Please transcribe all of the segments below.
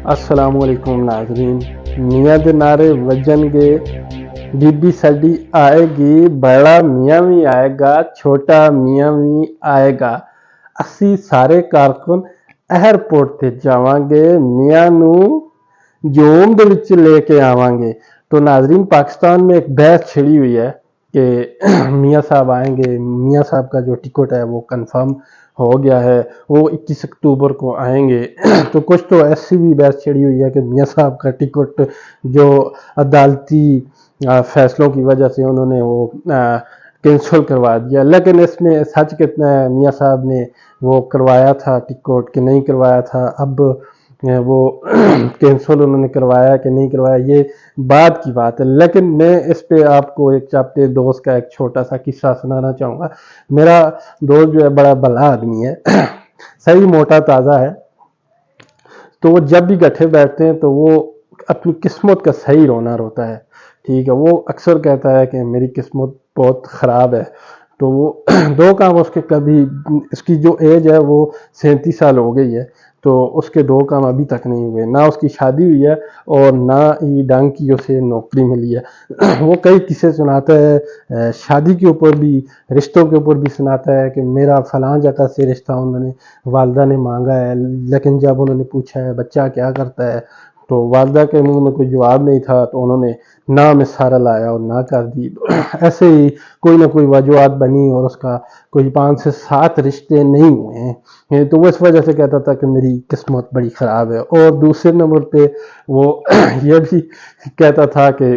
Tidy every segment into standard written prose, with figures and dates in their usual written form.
अस्सलाम वालेकुम नाज़रीन। मियाँ दे नारे वजनगे, बीबी साडी आएगी, बड़ा मियाँ भी आएगा, छोटा मियाँ भी आएगा। ਅਸੀਂ ਸਾਰੇ ਕਾਰਕੁਨ 에ਅਰਪੋਰਟ ਤੇ ਜਾਵਾਂਗੇ, मियाँ नू जोम दे विच लेके आवांगे। तो नाजरीन, पाकिस्तान में एक बहस छिड़ी हुई है कि मियाँ साहब आएंगे, मियाँ साहब का जो टिकट है वो कंफर्म हो गया है, वो 21 अक्टूबर को आएंगे। तो कुछ तो ऐसी भी बहस छिड़ी हुई है कि मियाँ साहब का टिकट जो अदालती फैसलों की वजह से उन्होंने वो कैंसिल करवा दिया। लेकिन इसमें सच कितना है, मियाँ साहब ने वो करवाया था टिकट कि नहीं करवाया था, अब वो कैंसिल उन्होंने करवाया कि नहीं करवाया, ये बाद की बात है। लेकिन मैं इस पे आपको एक अपने दोस्त का एक छोटा सा किस्सा सुनाना चाहूँगा। मेरा दोस्त जो है बड़ा भला आदमी है, सही मोटा ताज़ा है। तो वो जब भी गठे बैठते हैं तो वो अपनी किस्मत का सही रोना रोता है। ठीक है, वो अक्सर कहता है कि मेरी किस्मत बहुत ख़राब है। तो वो दो काम उसके कभी, इसकी जो एज है वो 37 साल हो गई है, तो उसके दो काम अभी तक नहीं हुए, ना उसकी शादी हुई है और ना ही ढंग की उसे नौकरी मिली है। वो कई किस्से सुनाता है, शादी के ऊपर भी, रिश्तों के ऊपर भी सुनाता है कि मेरा फलां जगह से रिश्ता उन्होंने वालदा ने मांगा है, लेकिन जब उन्होंने पूछा है बच्चा क्या करता है तो वालदा के मुंह में कोई जवाब नहीं था, तो उन्होंने ना में सारा लाया और ना कर दी। तो ऐसे ही कोई ना कोई वजूहत बनी और उसका कोई 5 से 7 रिश्ते नहीं हुए हैं। तो वो इस वजह से कहता था कि मेरी किस्मत बड़ी ख़राब है। और दूसरे नंबर पे वो ये भी कहता था कि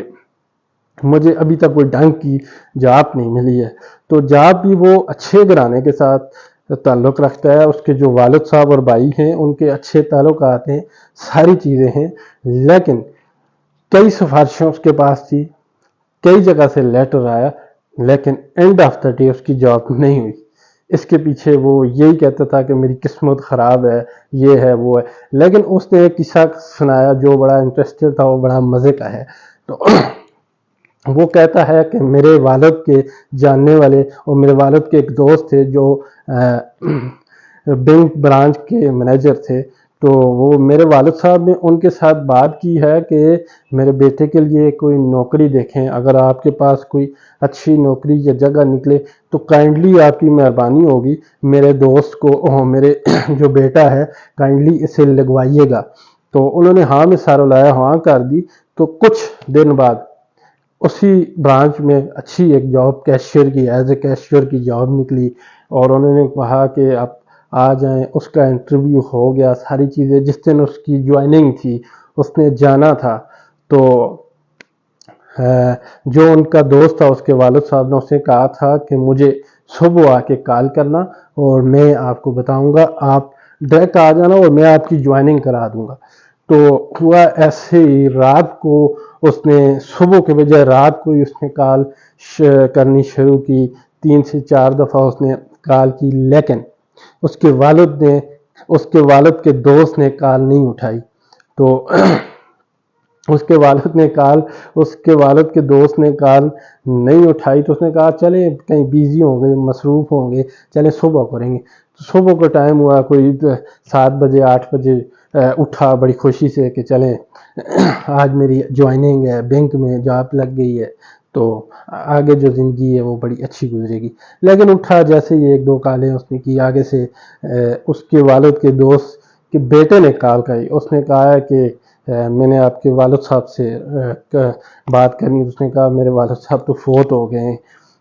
मुझे अभी तक कोई ढंग की जॉब नहीं मिली है। तो जॉब भी वो अच्छे घराने के साथ ताल्लुक़ रखता है, उसके जो वालिद साहब और भाई हैं उनके अच्छे ताल्लुकात हैं, सारी चीज़ें हैं। लेकिन कई सिफारिशें उसके पास थी, कई जगह से लेटर आया, लेकिन एंड ऑफ द डे उसकी जॉब नहीं हुई। इसके पीछे वो यही कहता था कि मेरी किस्मत ख़राब है, ये है वो है। लेकिन उसने एक किस्सा सुनाया जो बड़ा इंटरेस्टेड था, वो बड़ा मज़े का है। तो वो कहता है कि मेरे वालिद के जानने वाले और मेरे वालिद के एक दोस्त थे जो बैंक ब्रांच के मैनेजर थे। तो वो मेरे वालिद साहब ने उनके साथ बात की है कि मेरे बेटे के लिए कोई नौकरी देखें, अगर आपके पास कोई अच्छी नौकरी या जगह निकले तो काइंडली आपकी मेहरबानी होगी मेरे दोस्त को, मेरे जो बेटा है, काइंडली इसे लगवाइएगा। तो उन्होंने हाँ में सारा लाया, हाँ कर दी। तो कुछ दिन बाद उसी ब्रांच में अच्छी एक जॉब कैशियर की, एज ए कैशियर की जॉब निकली और उन्होंने कहा कि आप आ जाएं। उसका इंटरव्यू हो गया, सारी चीज़ें, जिस दिन उसकी ज्वाइनिंग थी उसने जाना था। तो जो उनका दोस्त था, उसके वालिद साहब ने उससे कहा था कि मुझे सुबह आके कॉल करना और मैं आपको बताऊंगा, आप डायरेक्ट आ जाना और मैं आपकी ज्वाइनिंग करा दूंगा। तो हुआ ऐसे ही, रात को उसने, सुबह के बजाय रात को ही उसने कॉल करनी शुरू की। 3 से 4 दफ़ा उसने कॉल की, लेकिन उसके वालिद के दोस्त ने कॉल नहीं उठाई। तो उसके वालिद के दोस्त ने कॉल नहीं उठाई। तो उसने कहा चले कहीं बिजी होंगे, मसरूफ़ होंगे, चले सुबह करेंगे। तो सुबह का टाइम हुआ, कोई 7 बजे 8 बजे उठा बड़ी खुशी से कि चलें आज मेरी ज्वाइनिंग है, बैंक में जॉब लग गई है, तो आगे जो ज़िंदगी है वो बड़ी अच्छी गुजरेगी। लेकिन उठा जैसे ही 1-2 कॉलें उसने की, आगे से उसके वालिद के दोस्त के बेटे ने कॉल करी। उसने कहा है कि मैंने आपके वालिद साहब से बात करनी। उसने कहा मेरे वालिद साहब तो फोत हो गए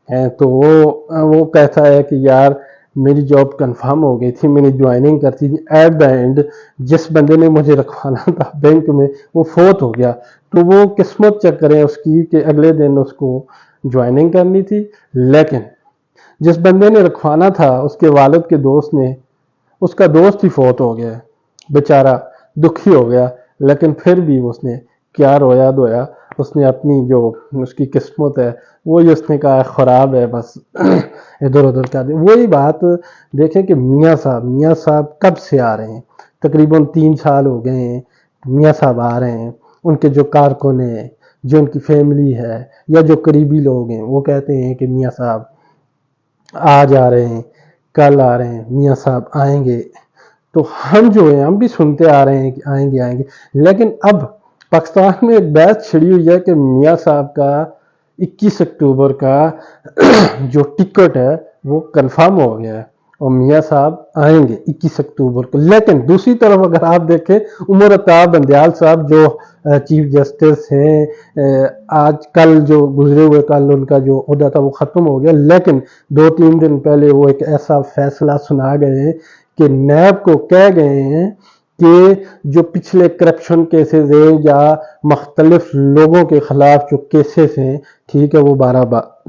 हैं। तो वो कहता है कि यार मेरी जॉब कंफर्म हो गई थी, मैंने ज्वाइनिंग करती थी, एट द एंड जिस बंदे ने मुझे रखवाना था बैंक में वो फोत हो गया। तो वो किस्मत चेक करें उसकी कि अगले दिन उसको ज्वाइनिंग करनी थी, लेकिन जिस बंदे ने रखवाना था उसके वालिद के दोस्त ने, उसका दोस्त ही फोत हो गया, बेचारा दुखी हो गया। लेकिन फिर भी उसने क्या रोया धोया, उसने अपनी जो उसकी किस्मत है वही उसने कहा ख़राब है, बस इधर उधर कर दे। वही बात देखें कि मियाँ साहब कब से आ रहे हैं, तकरीबन 3 साल हो गए हैं मियाँ साहब आ रहे हैं। उनके जो कारकुन हैं, जो उनकी फैमिली है या जो करीबी लोग हैं, वो कहते हैं कि मियाँ साहब आज आ रहे हैं, कल आ रहे हैं, मियाँ साहब आएंगे। تو ہم جو ہیں ہم بھی سنتے آ رہے ہیں کہ آئیں گے، لیکن اب پاکستان میں ایک بحث چھڑی ہوئی ہے کہ میاں صاحب کا 21 اکتوبر کا جو ٹکٹ ہے وہ کنفرم ہو گیا ہے اور میاں صاحب آئیں گے 21 اکتوبر کو. لیکن دوسری طرف اگر آپ دیکھیں عمر عطا بندیال صاحب جو چیف جسٹس ہیں، آج کل جو گزرے ہوئے کل ان کا جو عہدہ تھا وہ ختم ہو گیا، لیکن 2-3 دن پہلے وہ ایک ایسا فیصلہ سنا گئے ہیں کہ نیب کو کہہ گئے ہیں کہ جو پچھلے کرپشن کیسز ہیں یا مختلف لوگوں کے خلاف جو کیسز ہیں، ٹھیک ہے، وہ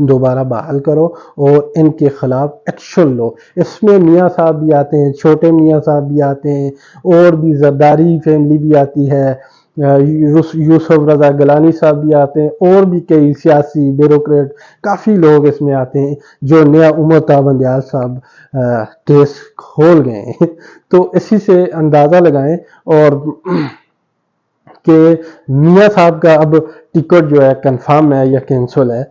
دوبارہ بحال کرو اور ان کے خلاف ایکشن لو. اس میں میاں صاحب بھی آتے ہیں، چھوٹے میاں صاحب بھی آتے ہیں، اور بھی زرداری فیملی بھی آتی ہے، یوسف رضا گیلانی صاحب بھی آتے ہیں، اور بھی کئی سیاسی بیوروکریٹ کافی لوگ اس میں آتے ہیں جو نیا عمر عطا بندیال صاحب کیس کھول گئے ہیں. تو اسی سے اندازہ لگائیں اور کہ میاں صاحب کا اب ٹکٹ جو ہے کنفرم ہے یا کینسل ہے.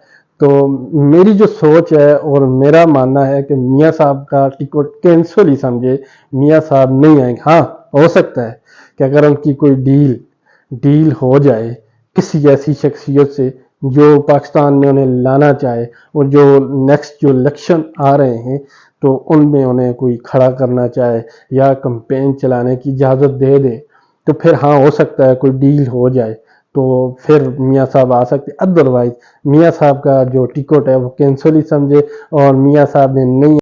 تو میری جو سوچ ہے اور میرا ماننا ہے کہ میاں صاحب کا ٹکٹ کینسل ہی سمجھے، میاں صاحب نہیں آئیں گے. ہاں ہو سکتا ہے کہ اگر ان کی کوئی ڈیل ہو جائے کسی ایسی شخصیت سے جو پاکستان میں انہیں لانا چاہے، اور جو نیکسٹ جو الیکشن آ رہے ہیں تو ان میں انہیں کوئی کھڑا کرنا چاہے یا کمپین چلانے کی اجازت دے دے، تو پھر ہاں ہو سکتا ہے کوئی ڈیل ہو جائے تو پھر میاں صاحب آ سکتے. ادروائز میاں صاحب کا جو ٹکٹ ہے وہ کینسل ہی سمجھے، اور میاں صاحب نے نہیں